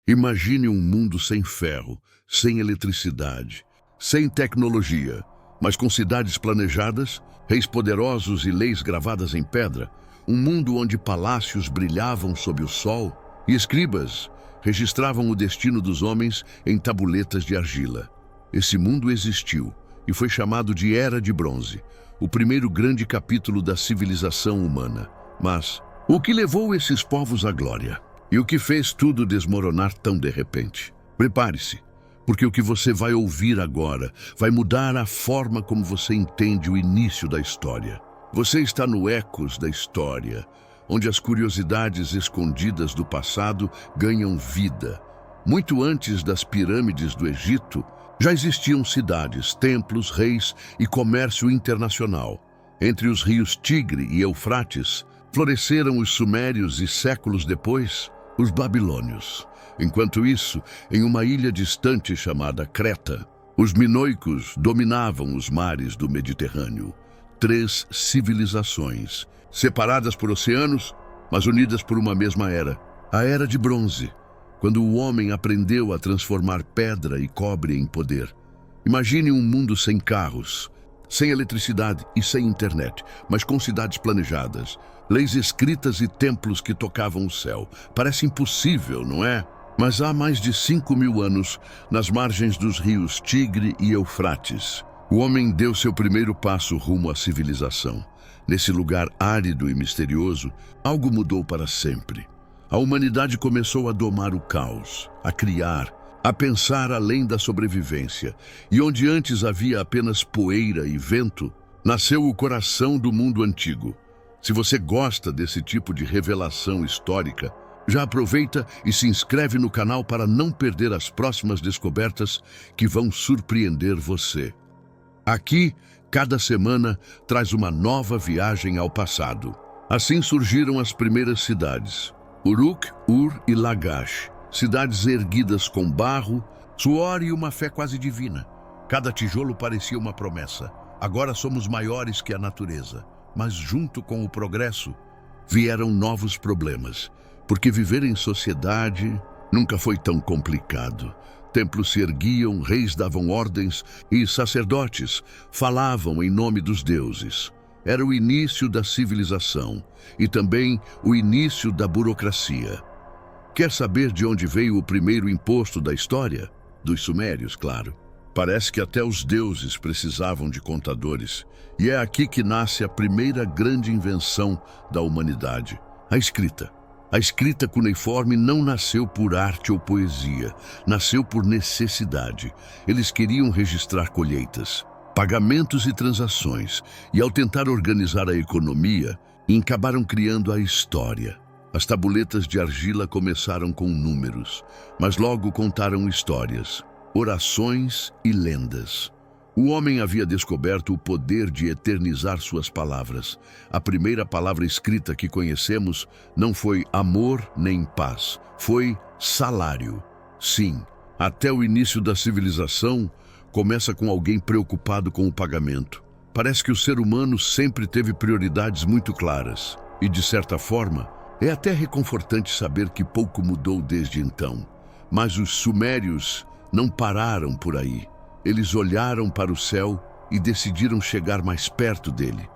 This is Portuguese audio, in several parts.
Imagine um mundo sem ferro, sem eletricidade, sem tecnologia, mas com cidades planejadas, reis poderosos e leis gravadas em pedra. Um mundo onde palácios brilhavam sob o sol e escribas registravam o destino dos homens em tabuletas de argila. Esse mundo existiu e foi chamado de Era de Bronze, o primeiro grande capítulo da civilização humana. Mas o que levou esses povos à glória? E o que fez tudo desmoronar tão de repente? Prepare-se, porque o que você vai ouvir agora vai mudar a forma como você entende o início da história. Você está no Ecos da História, onde as curiosidades escondidas do passado ganham vida. Muito antes das pirâmides do Egito, já existiam cidades, templos, reis e comércio internacional. Entre os rios Tigre e Eufrates, floresceram os sumérios e séculos depois, os babilônios. Enquanto isso, em uma ilha distante chamada Creta, os minoicos dominavam os mares do Mediterrâneo. 3 civilizações, separadas por oceanos, mas unidas por uma mesma era, a Era de Bronze, quando o homem aprendeu a transformar pedra e cobre em poder. Imagine um mundo sem carros, sem eletricidade e sem internet, mas com cidades planejadas, leis escritas e templos que tocavam o céu. Parece impossível, não é? Mas há mais de 5.000 anos, nas margens dos rios Tigre e Eufrates, o homem deu seu primeiro passo rumo à civilização. Nesse lugar árido e misterioso, algo mudou para sempre. A humanidade começou a domar o caos, a criar, a pensar além da sobrevivência. E onde antes havia apenas poeira e vento, nasceu o coração do mundo antigo. Se você gosta desse tipo de revelação histórica, já aproveita e se inscreve no canal para não perder as próximas descobertas que vão surpreender você. Aqui, cada semana traz uma nova viagem ao passado. Assim surgiram as primeiras cidades: Uruk, Ur e Lagash, cidades erguidas com barro, suor e uma fé quase divina. Cada tijolo parecia uma promessa. Agora somos maiores que a natureza. Mas junto com o progresso, vieram novos problemas, porque viver em sociedade nunca foi tão complicado. Templos se erguiam, reis davam ordens e sacerdotes falavam em nome dos deuses. Era o início da civilização e também o início da burocracia. Quer saber de onde veio o primeiro imposto da história? Dos sumérios, claro. Parece que até os deuses precisavam de contadores. E é aqui que nasce a primeira grande invenção da humanidade: a escrita. A escrita cuneiforme não nasceu por arte ou poesia, nasceu por necessidade. Eles queriam registrar colheitas, pagamentos e transações, e ao tentar organizar a economia, acabaram criando a história. As tabuletas de argila começaram com números, mas logo contaram histórias, orações e lendas. O homem havia descoberto o poder de eternizar suas palavras. A primeira palavra escrita que conhecemos não foi amor nem paz, foi salário. Sim, até o início da civilização começa com alguém preocupado com o pagamento. Parece que o ser humano sempre teve prioridades muito claras. E, de certa forma, é até reconfortante saber que pouco mudou desde então. Mas os sumérios não pararam por aí. Eles olharam para o céu e decidiram chegar mais perto dele.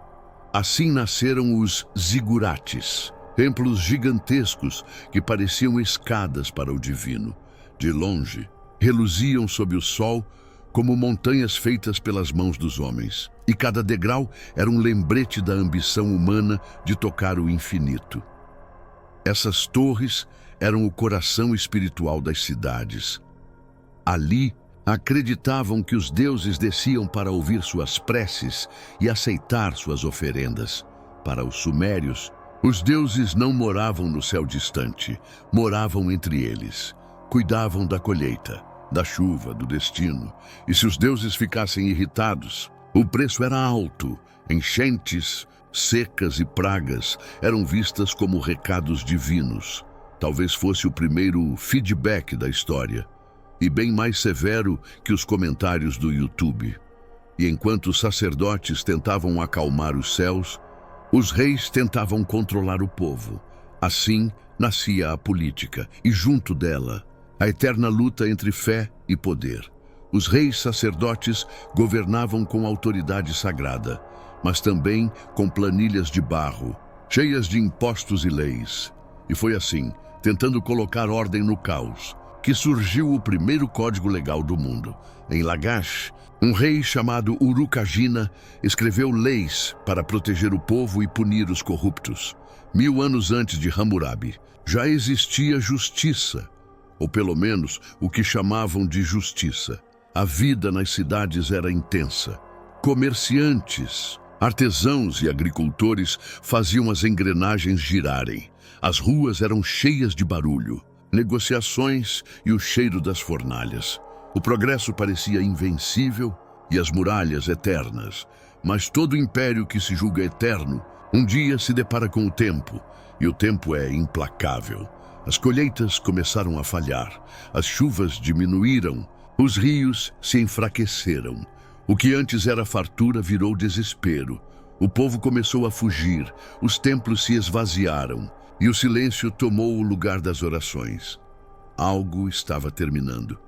Assim nasceram os zigurates, templos gigantescos que pareciam escadas para o divino. De longe, reluziam sob o sol como montanhas feitas pelas mãos dos homens. E cada degrau era um lembrete da ambição humana de tocar o infinito. Essas torres eram o coração espiritual das cidades. Ali, acreditavam que os deuses desciam para ouvir suas preces e aceitar suas oferendas. Para os sumérios, os deuses não moravam no céu distante, moravam entre eles. Cuidavam da colheita, da chuva, do destino. E se os deuses ficassem irritados, o preço era alto. Enchentes, secas e pragas eram vistas como recados divinos. Talvez fosse o primeiro feedback da história, e bem mais severo que os comentários do YouTube. E enquanto os sacerdotes tentavam acalmar os céus, os reis tentavam controlar o povo. Assim nascia a política, e junto dela, a eterna luta entre fé e poder. Os reis sacerdotes governavam com autoridade sagrada, mas também com planilhas de barro, cheias de impostos e leis. E foi assim, tentando colocar ordem no caos, que surgiu o primeiro código legal do mundo. Em Lagash, um rei chamado Urukagina escreveu leis para proteger o povo e punir os corruptos. 1000 anos antes de Hammurabi, já existia justiça, ou pelo menos o que chamavam de justiça. A vida nas cidades era intensa. Comerciantes, artesãos e agricultores faziam as engrenagens girarem. As ruas eram cheias de barulho, negociações e o cheiro das fornalhas. O progresso parecia invencível e as muralhas eternas. Mas todo império que se julga eterno, um dia se depara com o tempo, e o tempo é implacável. As colheitas começaram a falhar, as chuvas diminuíram, os rios se enfraqueceram. O que antes era fartura virou desespero. O povo começou a fugir, os templos se esvaziaram, e o silêncio tomou o lugar das orações. Algo estava terminando,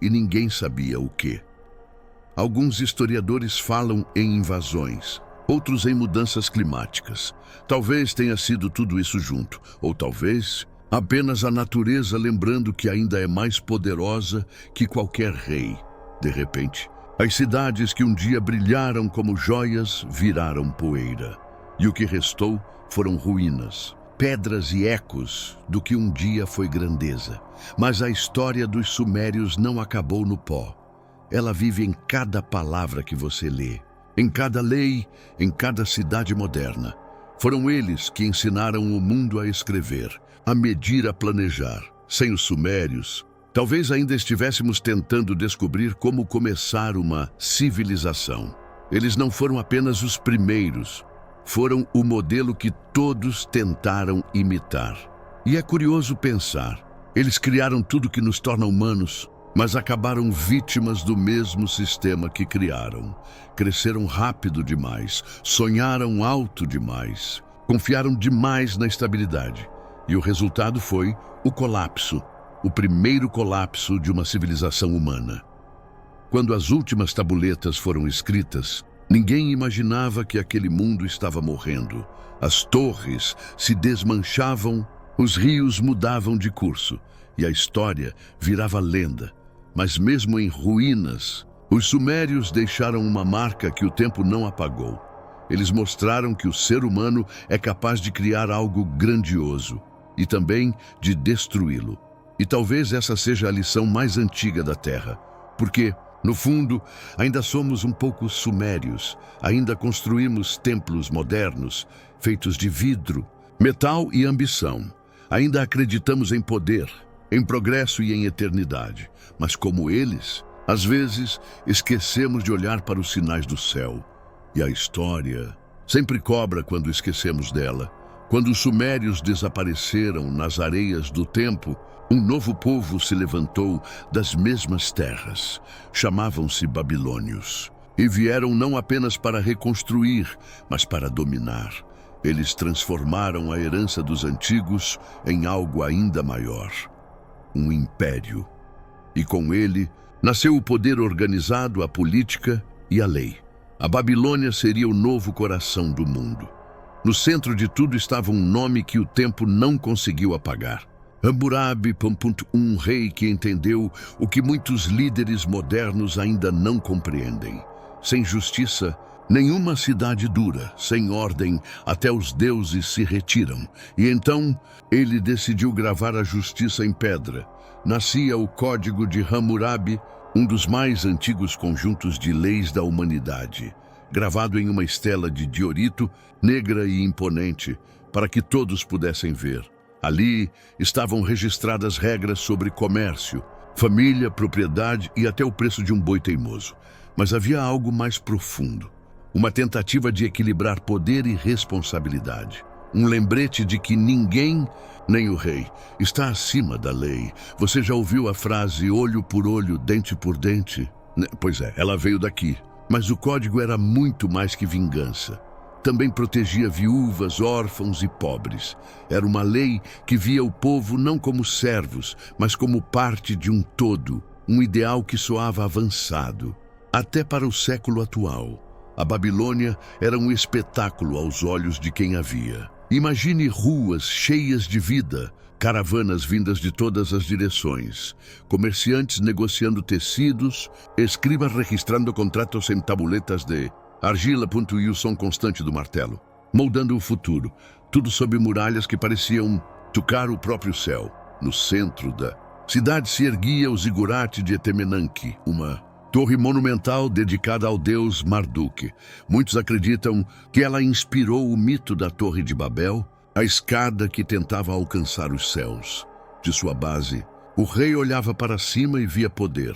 e ninguém sabia o quê. Alguns historiadores falam em invasões, outros em mudanças climáticas. Talvez tenha sido tudo isso junto, ou talvez apenas a natureza lembrando que ainda é mais poderosa que qualquer rei. De repente, as cidades que um dia brilharam como joias viraram poeira, e o que restou foram ruínas, pedras e ecos do que um dia foi grandeza. Mas a história dos sumérios não acabou no pó. Ela vive em cada palavra que você lê, em cada lei, em cada cidade moderna. Foram eles que ensinaram o mundo a escrever, a medir, a planejar. Sem os sumérios, talvez ainda estivéssemos tentando descobrir como começar uma civilização. Eles não foram apenas os primeiros, foram o modelo que todos tentaram imitar. E é curioso pensar, eles criaram tudo que nos torna humanos, mas acabaram vítimas do mesmo sistema que criaram. Cresceram rápido demais, sonharam alto demais, confiaram demais na estabilidade. E o resultado foi o colapso, o primeiro colapso de uma civilização humana. Quando as últimas tabuletas foram escritas, ninguém imaginava que aquele mundo estava morrendo. As torres se desmanchavam, os rios mudavam de curso, e a história virava lenda. Mas mesmo em ruínas, os sumérios deixaram uma marca que o tempo não apagou. Eles mostraram que o ser humano é capaz de criar algo grandioso e também de destruí-lo. E talvez essa seja a lição mais antiga da Terra, porque, no fundo, ainda somos um pouco sumérios, ainda construímos templos modernos, feitos de vidro, metal e ambição. Ainda acreditamos em poder, em progresso e em eternidade, mas como eles, às vezes esquecemos de olhar para os sinais do céu. E a história sempre cobra quando esquecemos dela. Quando os sumérios desapareceram nas areias do tempo, um novo povo se levantou das mesmas terras. Chamavam-se babilônios. E vieram não apenas para reconstruir, mas para dominar. Eles transformaram a herança dos antigos em algo ainda maior. Um império. E com ele, nasceu o poder organizado, a política e a lei. A Babilônia seria o novo coração do mundo. No centro de tudo estava um nome que o tempo não conseguiu apagar. Hammurabi, um rei que entendeu o que muitos líderes modernos ainda não compreendem. Sem justiça, nenhuma cidade dura. Sem ordem, até os deuses se retiram. E então, ele decidiu gravar a justiça em pedra. Nascia o Código de Hammurabi, um dos mais antigos conjuntos de leis da humanidade, gravado em uma estela de diorito, negra e imponente, para que todos pudessem ver. Ali estavam registradas regras sobre comércio, família, propriedade e até o preço de um boi teimoso. Mas havia algo mais profundo, uma tentativa de equilibrar poder e responsabilidade. Um lembrete de que ninguém, nem o rei, está acima da lei. Você já ouviu a frase olho por olho, dente por dente? Pois é, ela veio daqui. Mas o código era muito mais que vingança. também protegia viúvas, órfãos e pobres. Era uma lei que via o povo não como servos, mas como parte de um todo, um ideal que soava avançado. Até para o século atual, a Babilônia era um espetáculo aos olhos de quem a via. Imagine ruas cheias de vida, caravanas vindas de todas as direções, comerciantes negociando tecidos, escribas registrando contratos em tabuletas de argila e o som constante do martelo, moldando o futuro, tudo sob muralhas que pareciam tocar o próprio céu. No centro da cidade se erguia o zigurate de Etemenanque, uma torre monumental dedicada ao deus Marduk. Muitos acreditam que ela inspirou o mito da Torre de Babel, a escada que tentava alcançar os céus. De sua base, o rei olhava para cima e via poder,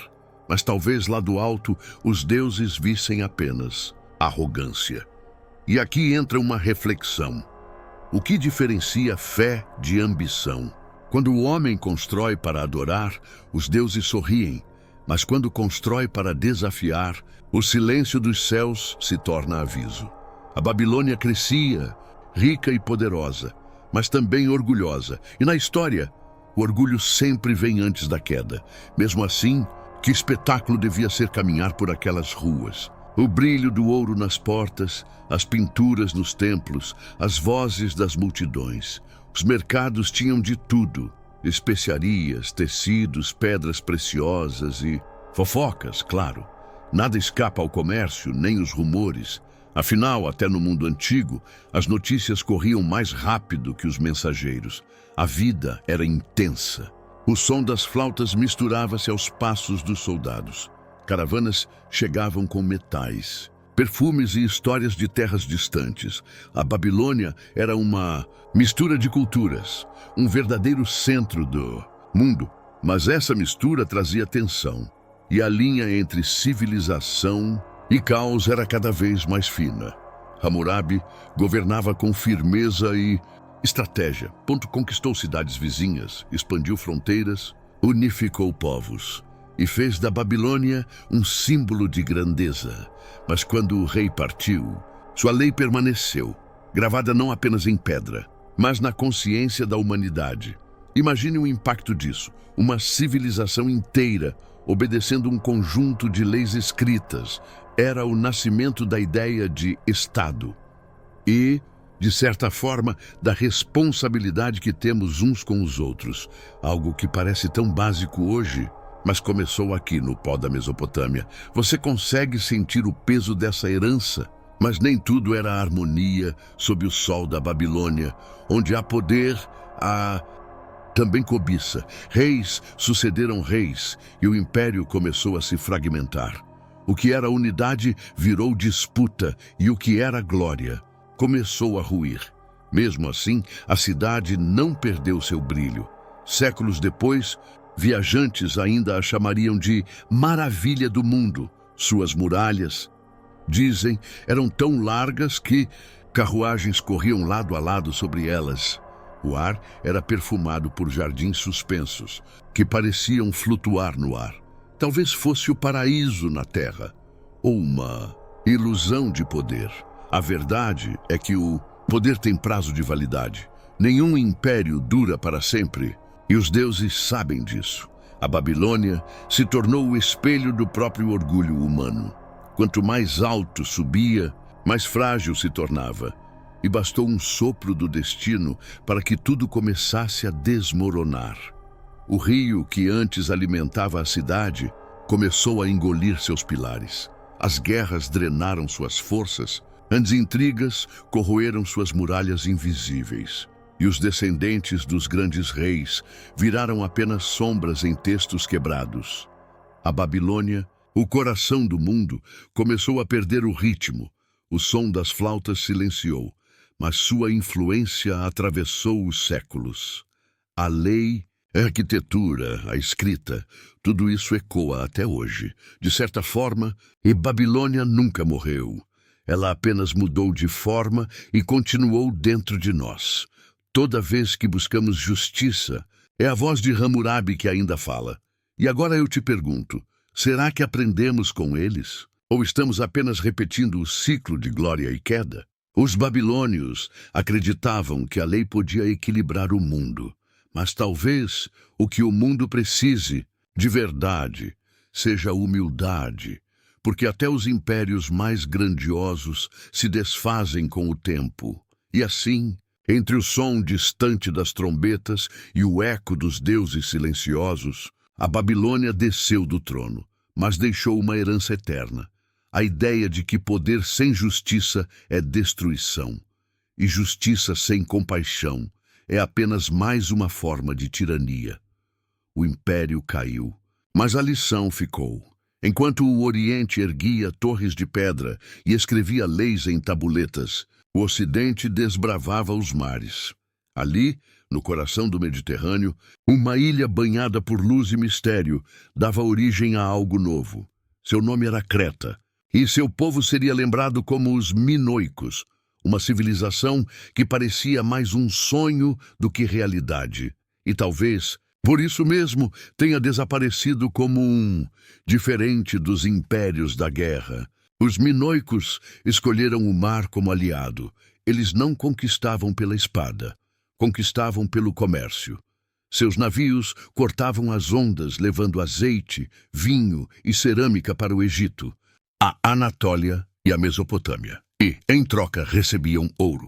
mas talvez lá do alto os deuses vissem apenas arrogância. E aqui entra uma reflexão. O que diferencia fé de ambição? Quando o homem constrói para adorar, os deuses sorriem, mas quando constrói para desafiar, o silêncio dos céus se torna aviso. A Babilônia crescia, rica e poderosa, mas também orgulhosa. E na história, o orgulho sempre vem antes da queda. Mesmo assim, que espetáculo devia ser caminhar por aquelas ruas. O brilho do ouro nas portas, as pinturas nos templos, as vozes das multidões. Os mercados tinham de tudo: especiarias, tecidos, pedras preciosas e fofocas, claro. Nada escapa ao comércio, nem os rumores. Afinal, até no mundo antigo, as notícias corriam mais rápido que os mensageiros. A vida era intensa. O som das flautas misturava-se aos passos dos soldados. Caravanas chegavam com metais, perfumes e histórias de terras distantes. A Babilônia era uma mistura de culturas, um verdadeiro centro do mundo. Mas essa mistura trazia tensão, e a linha entre civilização e caos era cada vez mais fina. Hammurabi governava com firmeza e estratégia. Conquistou cidades vizinhas, expandiu fronteiras, unificou povos e fez da Babilônia um símbolo de grandeza. Mas quando o rei partiu, sua lei permaneceu, gravada não apenas em pedra, mas na consciência da humanidade. Imagine o impacto disso: uma civilização inteira obedecendo um conjunto de leis escritas. Era o nascimento da ideia de Estado e, de certa forma, da responsabilidade que temos uns com os outros. Algo que parece tão básico hoje, mas começou aqui no pó da Mesopotâmia. Você consegue sentir o peso dessa herança? Mas nem tudo era harmonia sob o sol da Babilônia. Onde há poder, há também cobiça. Reis sucederam reis e o império começou a se fragmentar. O que era unidade virou disputa e o que era glória começou a ruir. Mesmo assim, a cidade não perdeu seu brilho. Séculos depois, viajantes ainda a chamariam de maravilha do mundo. Suas muralhas, dizem, eram tão largas que carruagens corriam lado a lado sobre elas. O ar era perfumado por jardins suspensos, que pareciam flutuar no ar. Talvez fosse o paraíso na terra, ou uma ilusão de poder. A verdade é que o poder tem prazo de validade. Nenhum império dura para sempre, e os deuses sabem disso. A Babilônia se tornou o espelho do próprio orgulho humano. Quanto mais alto subia, mais frágil se tornava. E bastou um sopro do destino para que tudo começasse a desmoronar. O rio que antes alimentava a cidade começou a engolir seus pilares. As guerras drenaram suas forças, as intrigas corroeram suas muralhas invisíveis. E os descendentes dos grandes reis viraram apenas sombras em textos quebrados. A Babilônia, o coração do mundo, começou a perder o ritmo. O som das flautas silenciou, mas sua influência atravessou os séculos. A lei, a arquitetura, a escrita, tudo isso ecoa até hoje. De certa forma, e Babilônia nunca morreu. Ela apenas mudou de forma e continuou dentro de nós. Toda vez que buscamos justiça, é a voz de Hammurabi que ainda fala. E agora eu te pergunto, será que aprendemos com eles? Ou estamos apenas repetindo o ciclo de glória e queda? Os babilônios acreditavam que a lei podia equilibrar o mundo, mas talvez o que o mundo precise, de verdade, seja humildade, porque até os impérios mais grandiosos se desfazem com o tempo. E assim, entre o som distante das trombetas e o eco dos deuses silenciosos, a Babilônia desceu do trono, mas deixou uma herança eterna. A ideia de que poder sem justiça é destruição, e justiça sem compaixão é apenas mais uma forma de tirania. O império caiu, mas a lição ficou. Enquanto o Oriente erguia torres de pedra e escrevia leis em tabuletas, o Ocidente desbravava os mares. Ali, no coração do Mediterrâneo, uma ilha banhada por luz e mistério dava origem a algo novo. Seu nome era Creta, e seu povo seria lembrado como os minoicos, uma civilização que parecia mais um sonho do que realidade. E talvez, por isso mesmo, tenha desaparecido como diferente dos impérios da guerra. Os minoicos escolheram o mar como aliado. Eles não conquistavam pela espada, conquistavam pelo comércio. Seus navios cortavam as ondas, levando azeite, vinho e cerâmica para o Egito, a Anatólia e a Mesopotâmia. E, em troca, recebiam ouro,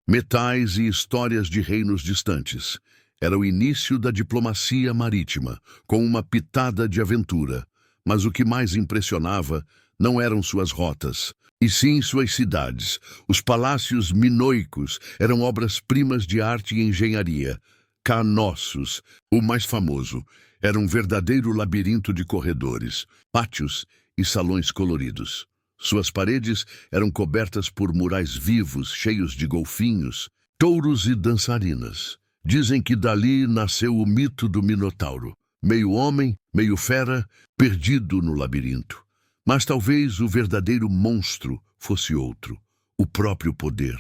metais e histórias de reinos distantes. Era o início da diplomacia marítima, com uma pitada de aventura. Mas o que mais impressionava não eram suas rotas, e sim suas cidades. Os palácios minoicos eram obras-primas de arte e engenharia. Canossos, o mais famoso, era um verdadeiro labirinto de corredores, pátios e salões coloridos. Suas paredes eram cobertas por murais vivos, cheios de golfinhos, touros e dançarinas. Dizem que dali nasceu o mito do Minotauro, meio homem, meio fera, perdido no labirinto. Mas talvez o verdadeiro monstro fosse outro, o próprio poder.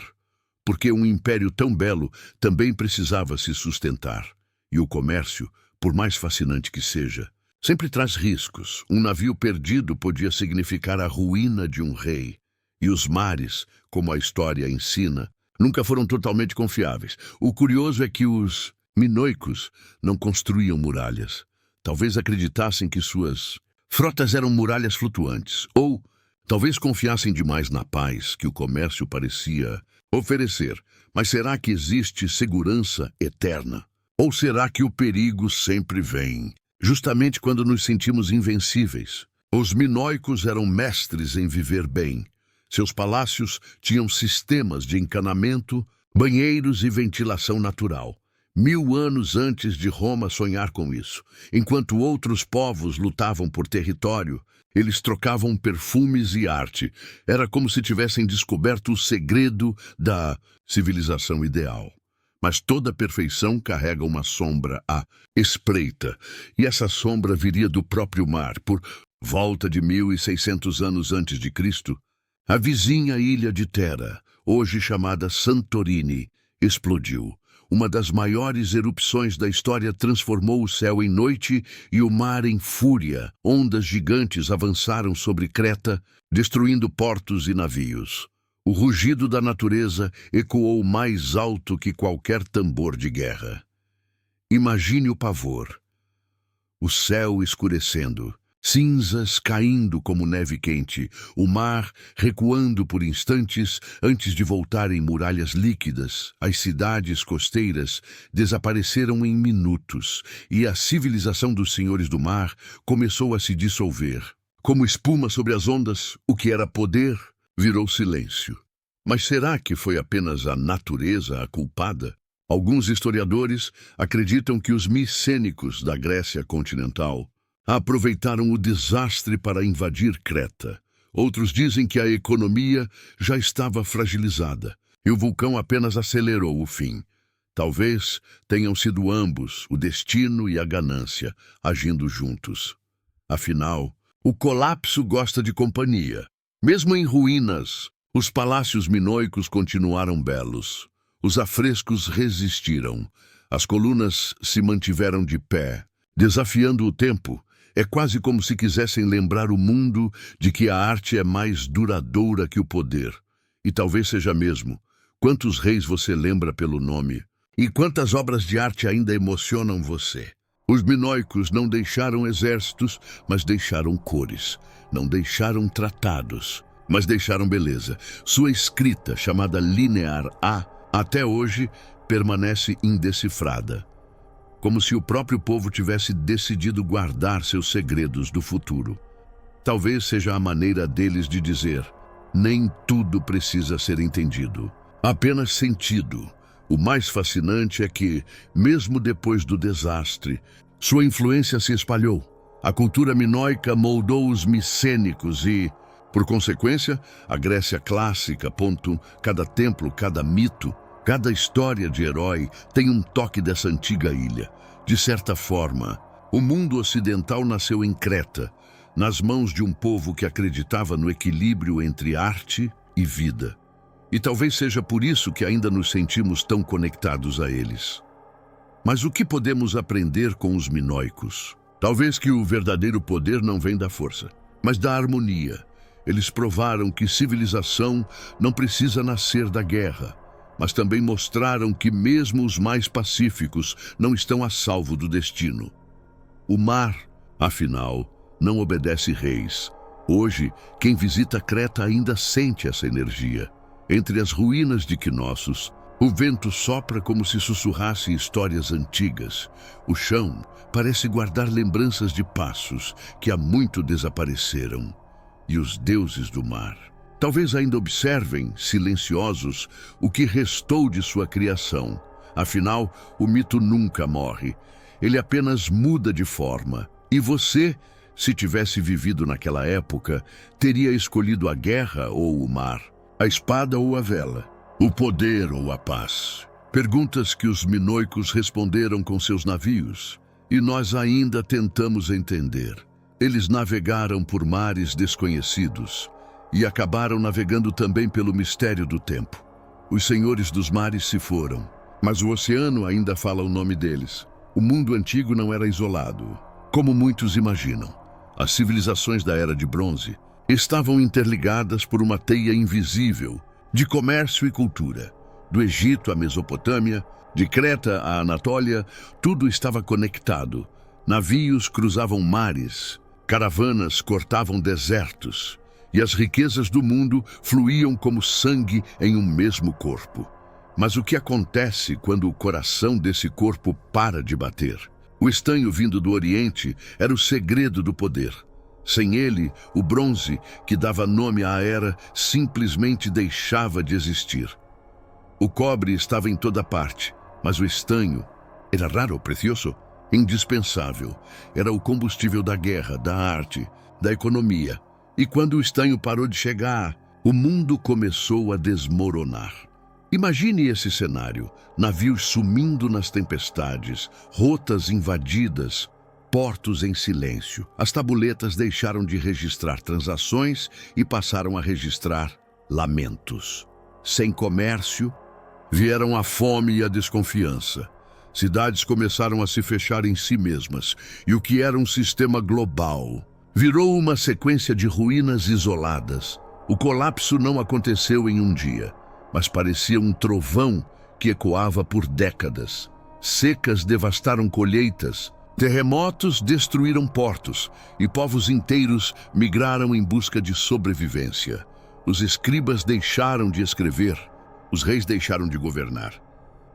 Porque um império tão belo também precisava se sustentar. E o comércio, por mais fascinante que seja, sempre traz riscos. Um navio perdido podia significar a ruína de um rei. E os mares, como a história ensina, nunca foram totalmente confiáveis. O curioso é que os minoicos não construíam muralhas. Talvez acreditassem que suas frotas eram muralhas flutuantes, ou talvez confiassem demais na paz que o comércio parecia oferecer. Mas será que existe segurança eterna? Ou será que o perigo sempre vem, justamente quando nos sentimos invencíveis? Os minoicos eram mestres em viver bem. Seus palácios tinham sistemas de encanamento, banheiros e ventilação natural. 1000 anos antes de Roma sonhar com isso. Enquanto outros povos lutavam por território, eles trocavam perfumes e arte. Era como se tivessem descoberto o segredo da civilização ideal. Mas toda perfeição carrega uma sombra à espreita, e essa sombra viria do próprio mar. Por volta de 1600 anos antes de Cristo, a vizinha ilha de Thera, hoje chamada Santorini, explodiu. Uma das maiores erupções da história transformou o céu em noite e o mar em fúria. Ondas gigantes avançaram sobre Creta, destruindo portos e navios. O rugido da natureza ecoou mais alto que qualquer tambor de guerra. Imagine o pavor. O céu escurecendo, cinzas caindo como neve quente, o mar recuando por instantes antes de voltar em muralhas líquidas. As cidades costeiras desapareceram em minutos e a civilização dos senhores do mar começou a se dissolver. Como espuma sobre as ondas, o que era poder virou silêncio. Mas será que foi apenas a natureza a culpada? Alguns historiadores acreditam que os micênicos da Grécia continental aproveitaram o desastre para invadir Creta. Outros dizem que a economia já estava fragilizada e o vulcão apenas acelerou o fim. Talvez tenham sido ambos, o destino e a ganância, agindo juntos. Afinal, o colapso gosta de companhia. Mesmo em ruínas, os palácios minoicos continuaram belos. Os afrescos resistiram. As colunas se mantiveram de pé, desafiando o tempo. É quase como se quisessem lembrar o mundo de que a arte é mais duradoura que o poder. E talvez seja mesmo. Quantos reis você lembra pelo nome? E quantas obras de arte ainda emocionam você? Os minoicos não deixaram exércitos, mas deixaram cores. Não deixaram tratados, mas deixaram beleza. Sua escrita, chamada Linear A, até hoje permanece indecifrada. Como se o próprio povo tivesse decidido guardar seus segredos do futuro. Talvez seja a maneira deles de dizer: nem tudo precisa ser entendido, apenas sentido. O mais fascinante é que, mesmo depois do desastre, sua influência se espalhou. A cultura minoica moldou os micênicos e, por consequência, a Grécia clássica. Cada templo, cada mito, cada história de herói tem um toque dessa antiga ilha. De certa forma, o mundo ocidental nasceu em Creta, nas mãos de um povo que acreditava no equilíbrio entre arte e vida. E talvez seja por isso que ainda nos sentimos tão conectados a eles. Mas o que podemos aprender com os minoicos? Talvez que o verdadeiro poder não vem da força, mas da harmonia. Eles provaram que civilização não precisa nascer da guerra, mas também mostraram que mesmo os mais pacíficos não estão a salvo do destino. O mar, afinal, não obedece reis. Hoje, quem visita Creta ainda sente essa energia. Entre as ruínas de Knossos, o vento sopra como se sussurrasse histórias antigas. O chão parece guardar lembranças de passos que há muito desapareceram. E os deuses do mar talvez ainda observem, silenciosos, o que restou de sua criação. Afinal, o mito nunca morre. Ele apenas muda de forma. E você, se tivesse vivido naquela época, teria escolhido a guerra ou o mar, a espada ou a vela, o poder ou a paz? Perguntas que os minoicos responderam com seus navios, e nós ainda tentamos entender. Eles navegaram por mares desconhecidos e acabaram navegando também pelo mistério do tempo. Os senhores dos mares se foram, mas o oceano ainda fala o nome deles. O mundo antigo não era isolado, como muitos imaginam. As civilizações da Era de Bronze estavam interligadas por uma teia invisível de comércio e cultura. Do Egito à Mesopotâmia, de Creta à Anatólia, tudo estava conectado. Navios cruzavam mares, caravanas cortavam desertos, e as riquezas do mundo fluíam como sangue em um mesmo corpo. Mas o que acontece quando o coração desse corpo para de bater? O estanho vindo do Oriente era o segredo do poder. Sem ele, o bronze, que dava nome à era, simplesmente deixava de existir. O cobre estava em toda parte, mas o estanho era raro ou precioso, indispensável. Era o combustível da guerra, da arte, da economia. E quando o estanho parou de chegar, o mundo começou a desmoronar. Imagine esse cenário: navios sumindo nas tempestades, rotas invadidas, portos em silêncio. As tabuletas deixaram de registrar transações e passaram a registrar lamentos. Sem comércio, vieram a fome e a desconfiança. Cidades começaram a se fechar em si mesmas, e o que era um sistema global virou uma sequência de ruínas isoladas. O colapso não aconteceu em um dia, mas parecia um trovão que ecoava por décadas. Secas devastaram colheitas, terremotos destruíram portos e povos inteiros migraram em busca de sobrevivência. Os escribas deixaram de escrever, os reis deixaram de governar.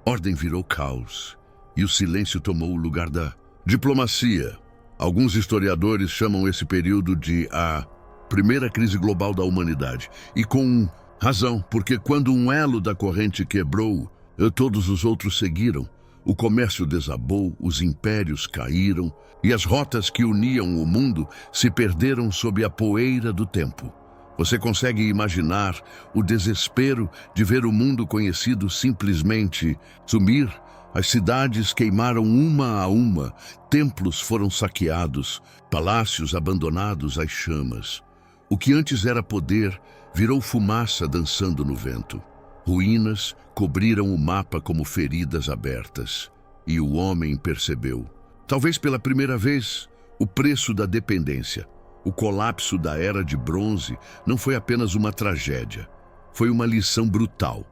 Ordem virou caos e o silêncio tomou o lugar da diplomacia. Alguns historiadores chamam esse período de a primeira crise global da humanidade. E com razão, porque quando um elo da corrente quebrou, todos os outros seguiram. O comércio desabou, os impérios caíram e as rotas que uniam o mundo se perderam sob a poeira do tempo. Você consegue imaginar o desespero de ver o mundo conhecido simplesmente sumir? As cidades queimaram uma a uma, templos foram saqueados, palácios abandonados às chamas. O que antes era poder virou fumaça dançando no vento. Ruínas cobriram o mapa como feridas abertas. E o homem percebeu, talvez pela primeira vez, o preço da dependência. O colapso da Era de Bronze não foi apenas uma tragédia. foi uma lição brutal.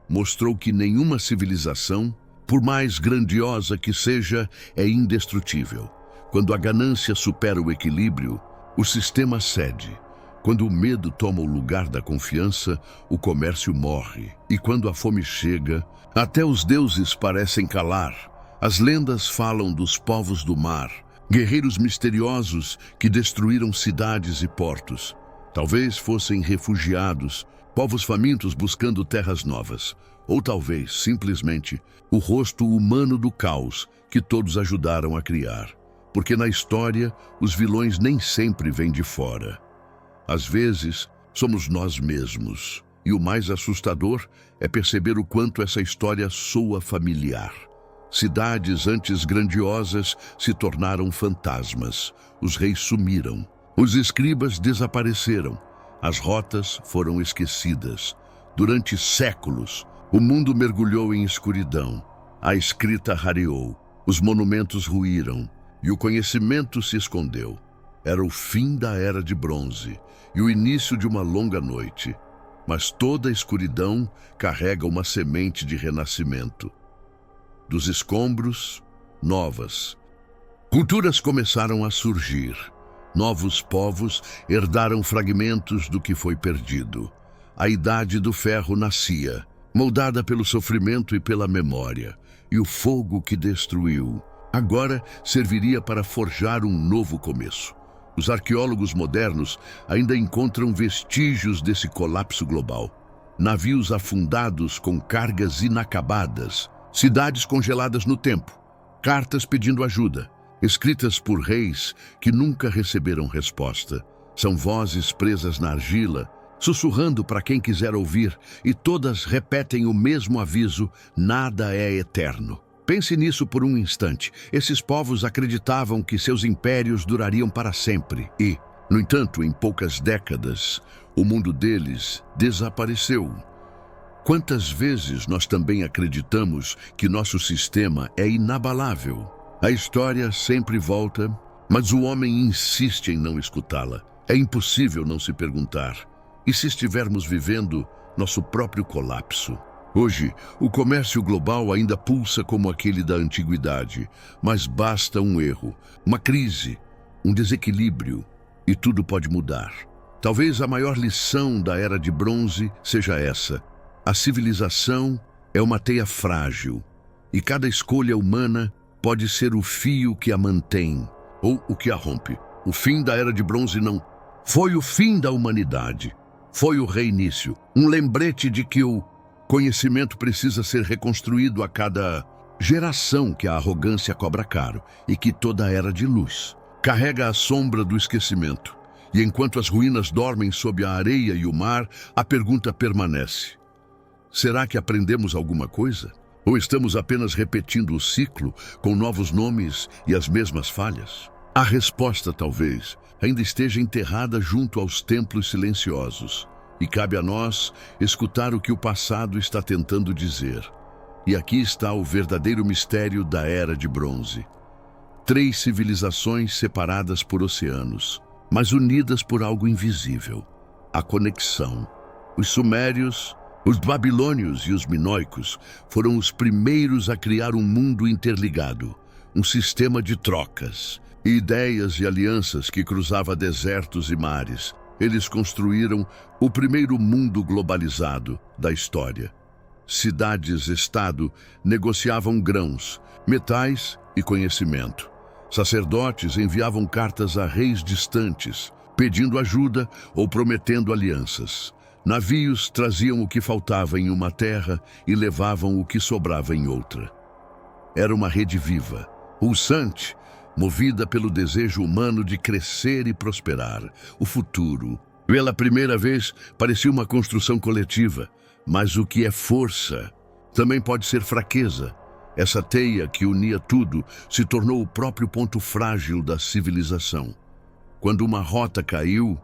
Mostrou que nenhuma civilização, por mais grandiosa que seja, é indestrutível. Quando a ganância supera o equilíbrio, o sistema cede. Quando o medo toma o lugar da confiança, o comércio morre. E quando a fome chega, até os deuses parecem calar. As lendas falam dos povos do mar, guerreiros misteriosos que destruíram cidades e portos. Talvez fossem refugiados, povos famintos buscando terras novas. Ou talvez, simplesmente, o rosto humano do caos que todos ajudaram a criar. Porque na história, os vilões nem sempre vêm de fora. Às vezes, somos nós mesmos. E o mais assustador é perceber o quanto essa história soa familiar. Cidades antes grandiosas se tornaram fantasmas. Os reis sumiram. Os escribas desapareceram. As rotas foram esquecidas. Durante séculos, o mundo mergulhou em escuridão. A escrita rareou. Os monumentos ruíram. E o conhecimento se escondeu. Era o fim da Era de Bronze e o início de uma longa noite. Mas toda a escuridão carrega uma semente de renascimento. Dos escombros, novas. Culturas começaram a surgir. Novos povos herdaram fragmentos do que foi perdido. A Idade do Ferro nascia, moldada pelo sofrimento e pela memória. E o fogo que destruiu, agora serviria para forjar um novo começo. Os arqueólogos modernos ainda encontram vestígios desse colapso global. Navios afundados com cargas inacabadas, cidades congeladas no tempo, cartas pedindo ajuda, escritas por reis que nunca receberam resposta. São vozes presas na argila, sussurrando para quem quiser ouvir, e todas repetem o mesmo aviso: nada é eterno. Pense nisso por um instante. Esses povos acreditavam que seus impérios durariam para sempre e, no entanto, em poucas décadas, o mundo deles desapareceu. Quantas vezes nós também acreditamos que nosso sistema é inabalável? A história sempre volta, mas o homem insiste em não escutá-la. É impossível não se perguntar: e se estivermos vivendo nosso próprio colapso? Hoje, o comércio global ainda pulsa como aquele da antiguidade, mas basta um erro, uma crise, um desequilíbrio, e tudo pode mudar. Talvez a maior lição da Era de Bronze seja essa: a civilização é uma teia frágil, e cada escolha humana pode ser o fio que a mantém, ou o que a rompe. O fim da Era de Bronze não foi o fim da humanidade, foi o reinício, um lembrete de que o conhecimento precisa ser reconstruído a cada geração, que a arrogância cobra caro e que toda era de luz carrega a sombra do esquecimento. E enquanto as ruínas dormem sob a areia e o mar, a pergunta permanece: será que aprendemos alguma coisa? Ou estamos apenas repetindo o ciclo com novos nomes e as mesmas falhas? A resposta, talvez, ainda esteja enterrada junto aos templos silenciosos. E cabe a nós escutar o que o passado está tentando dizer. E aqui está o verdadeiro mistério da Era de Bronze. 3 civilizações separadas por oceanos, mas unidas por algo invisível: a conexão. Os sumérios, os babilônios e os minoicos foram os primeiros a criar um mundo interligado, um sistema de trocas, ideias e alianças que cruzava desertos e mares. Eles construíram o primeiro mundo globalizado da história. Cidades-estado negociavam grãos, metais e conhecimento. Sacerdotes enviavam cartas a reis distantes, pedindo ajuda ou prometendo alianças. Navios traziam o que faltava em uma terra e levavam o que sobrava em outra. Era uma rede viva, pulsante, movida pelo desejo humano de crescer e prosperar. O futuro, pela primeira vez, parecia uma construção coletiva, mas o que é força também pode ser fraqueza. Essa teia que unia tudo se tornou o próprio ponto frágil da civilização. Quando uma rota caiu,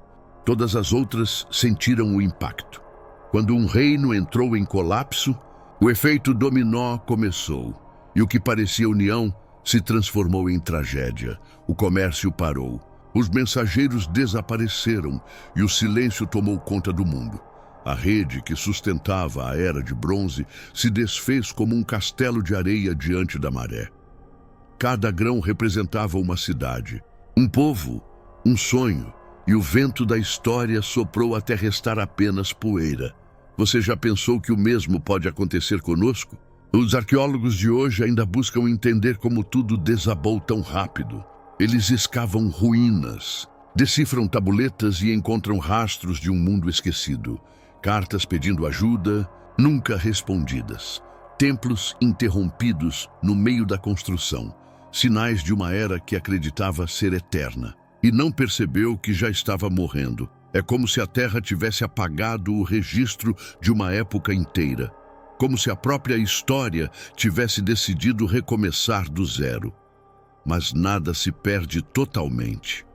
todas as outras sentiram o impacto. Quando um reino entrou em colapso, o efeito dominó começou, e o que parecia união se transformou em tragédia. O comércio parou, os mensageiros desapareceram e o silêncio tomou conta do mundo. A rede que sustentava a Era de Bronze se desfez como um castelo de areia diante da maré. Cada grão representava uma cidade, um povo, um sonho, e o vento da história soprou até restar apenas poeira. Você já pensou que o mesmo pode acontecer conosco? Os arqueólogos de hoje ainda buscam entender como tudo desabou tão rápido. Eles escavam ruínas, decifram tabuletas e encontram rastros de um mundo esquecido. Cartas pedindo ajuda, nunca respondidas. Templos interrompidos no meio da construção. Sinais de uma era que acreditava ser eterna. E não percebeu que já estava morrendo. É como se a Terra tivesse apagado o registro de uma época inteira. Como se a própria história tivesse decidido recomeçar do zero. Mas nada se perde totalmente.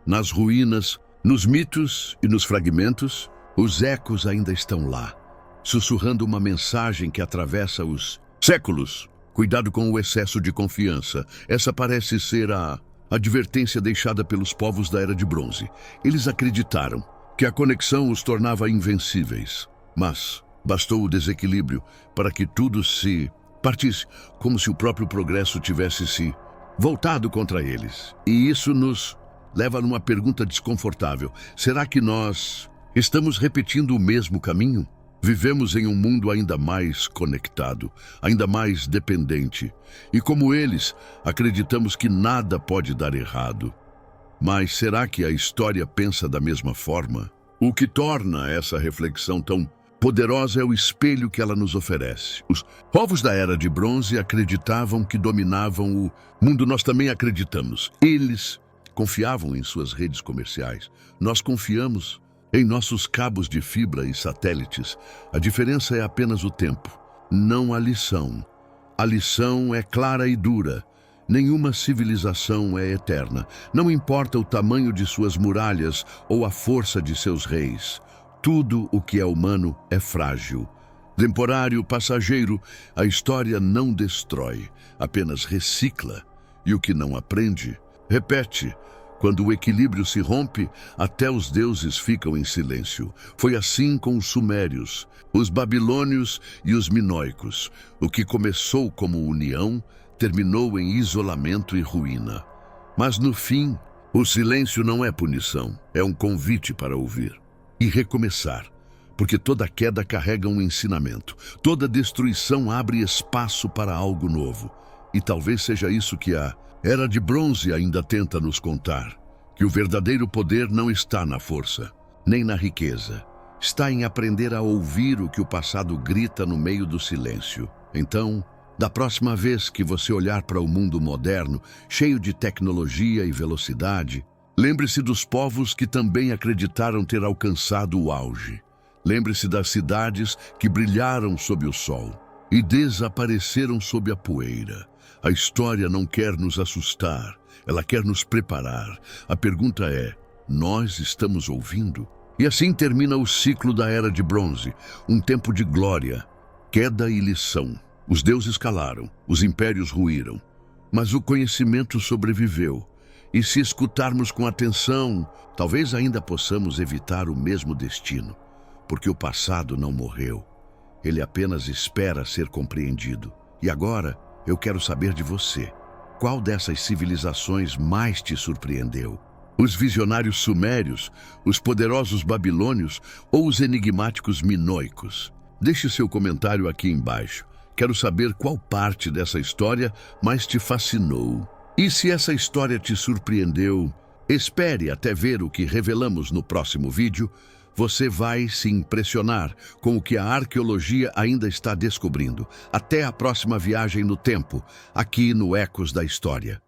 Nas ruínas, nos mitos e nos fragmentos, os ecos ainda estão lá, sussurrando uma mensagem que atravessa os séculos. Cuidado com o excesso de confiança. Essa parece ser a advertência deixada pelos povos da Era de Bronze. Eles acreditaram que a conexão os tornava invencíveis. Mas bastou o desequilíbrio para que tudo se partisse, como se o próprio progresso tivesse se voltado contra eles. E isso nos leva numa pergunta desconfortável. Será que nós estamos repetindo o mesmo caminho? Vivemos em um mundo ainda mais conectado, ainda mais dependente. E como eles, acreditamos que nada pode dar errado. Mas será que a história pensa da mesma forma? O que torna essa reflexão tão poderosa é o espelho que ela nos oferece. Os povos da Era de Bronze acreditavam que dominavam o mundo. Nós também acreditamos. Eles confiavam em suas redes comerciais. Nós confiamos em nossos cabos de fibra e satélites. A diferença é apenas o tempo, não a lição. A lição é clara e dura. Nenhuma civilização é eterna. Não importa o tamanho de suas muralhas ou a força de seus reis. Tudo o que é humano é frágil. Temporário, passageiro, a história não destrói, apenas recicla. E o que não aprende, repete. Quando o equilíbrio se rompe, até os deuses ficam em silêncio. Foi assim com os sumérios, os babilônios e os minoicos. O que começou como união, terminou em isolamento e ruína. Mas no fim, o silêncio não é punição, é um convite para ouvir e recomeçar. Porque toda queda carrega um ensinamento. Toda destruição abre espaço para algo novo. E talvez seja isso que a Era de Bronze ainda tenta nos contar, que o verdadeiro poder não está na força, nem na riqueza. Está em aprender a ouvir o que o passado grita no meio do silêncio. Então, da próxima vez que você olhar para o mundo moderno, cheio de tecnologia e velocidade, lembre-se dos povos que também acreditaram ter alcançado o auge. Lembre-se das cidades que brilharam sob o sol e desapareceram sob a poeira. A história não quer nos assustar, ela quer nos preparar. A pergunta é, nós estamos ouvindo? E assim termina o ciclo da Era de Bronze, um tempo de glória, queda e lição. Os deuses calaram, os impérios ruíram, mas o conhecimento sobreviveu. E se escutarmos com atenção, talvez ainda possamos evitar o mesmo destino, porque o passado não morreu. Ele apenas espera ser compreendido. E agora, eu quero saber de você. Qual dessas civilizações mais te surpreendeu? Os visionários sumérios, os poderosos babilônios ou os enigmáticos minoicos? Deixe seu comentário aqui embaixo. Quero saber qual parte dessa história mais te fascinou. E se essa história te surpreendeu, espere até ver o que revelamos no próximo vídeo. Você vai se impressionar com o que a arqueologia ainda está descobrindo. Até a próxima viagem no tempo, aqui no Ecos da História.